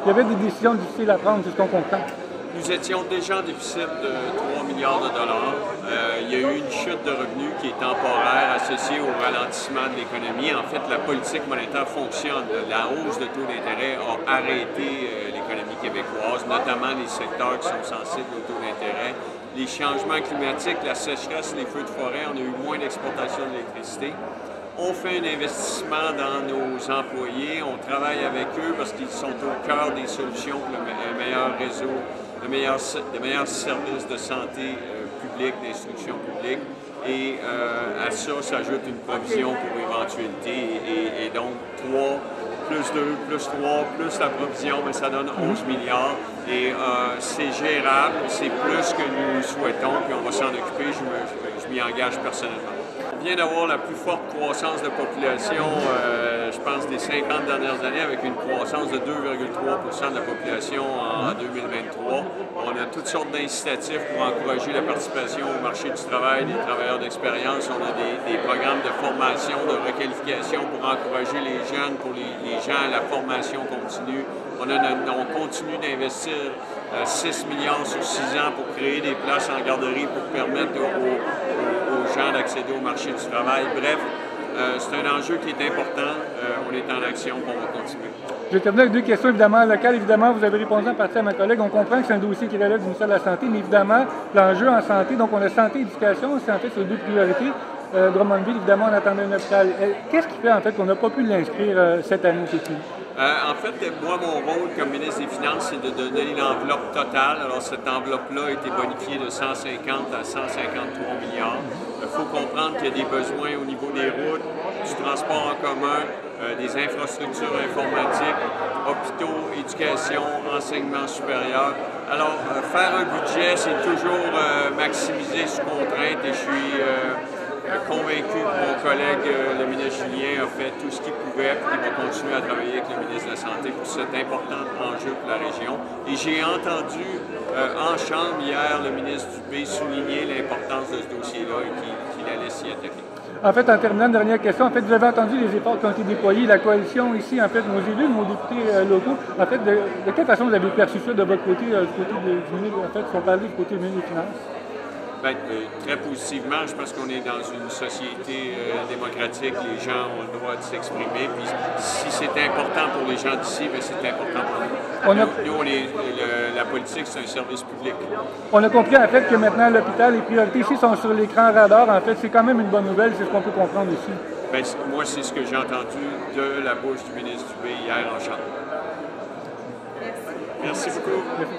il y avait des décisions difficiles à prendre, c'est ce qu'on comprend. Nous étions déjà en déficit de 3 milliards de dollars. Il y a eu une chute de revenus qui est temporaire associée au ralentissement de l'économie. En fait, la politique monétaire fonctionne. La hausse de taux d'intérêt a arrêté l'économie québécoise, notamment les secteurs qui sont sensibles au taux d'intérêt. Les changements climatiques, la sécheresse, les feux de forêt, on a eu moins d'exportation d'électricité. On fait un investissement dans nos employés, on travaille avec eux parce qu'ils sont au cœur des solutions pour le meilleur réseau, de meilleurs services de santé publique, d'instruction publique. Et à ça s'ajoute une provision pour éventualité. Et donc 3 plus 2 plus 3 plus la provision, mais ça donne 11 milliards. Et c'est gérable, c'est plus que nous souhaitons, puis on va s'en occuper, je m'y engage personnellement. On vient d'avoir la plus forte croissance de population, je pense, des 50 dernières années, avec une croissance de 2,3 % de la population en 2023. On a toutes sortes d'incitatifs pour encourager la participation au marché du travail des travailleurs d'expérience. On a des programmes de formation, de requalification pour encourager les jeunes, pour les gens à la formation continue. On continue d'investir 6 milliards sur 6 ans pour créer des places en garderie pour permettre aux gens d'accéder au marché du travail. Bref, c'est un enjeu qui est important. On est en action, on va continuer. Je vais terminer avec deux questions évidemment locales. Évidemment, vous avez répondu en partie à ma collègue. On comprend que c'est un dossier qui relève du ministère de la Santé, mais évidemment, l'enjeu en santé, donc on a santé et éducation, c'est en fait sur les deux priorités. Drummondville, évidemment, on attendait un hôpital. Qu'est-ce qui fait en fait qu'on n'a pas pu l'inscrire cette année au CEQI? En fait, moi, mon rôle comme ministre des Finances, c'est de donner l'enveloppe totale. Alors, cette enveloppe-là a été bonifiée de 150 à 153 milliards. Il faut comprendre qu'il y a des besoins au niveau des routes, du transport en commun, des infrastructures informatiques, hôpitaux, éducation, enseignement supérieur. Alors, faire un budget, c'est toujours maximiser sous contrainte et je suis convaincu que mon collègue, le ministre Julien, a fait tout ce qu'il pouvait et qu'il va continuer à travailler avec le ministre de la Santé pour cet important enjeu pour la région. Et j'ai entendu en chambre hier le ministre Dubé souligner l'importance de ce dossier-là et qu'il allait s'y attaquer. En fait, en terminant, dernière question, en fait, vous avez entendu les efforts qui ont été déployés, la coalition ici, en fait, nos élus, nos députés locaux. En fait, de quelle façon vous avez perçu ça de votre côté, du côté du ministre, en fait, si on parlait du côté du ministre des Finances? Bien, très positivement, je pense qu'on est dans une société démocratique, les gens ont le droit de s'exprimer, puis si c'est important pour les gens d'ici, bien c'est important pour nous. La politique, c'est un service public. On a compris en fait que maintenant l'hôpital, les priorités ici sont sur l'écran radar. En fait, c'est quand même une bonne nouvelle, c'est ce qu'on peut comprendre ici. Bien, moi, c'est ce que j'ai entendu de la bouche du ministre Dubé hier en chambre. Merci beaucoup. Merci.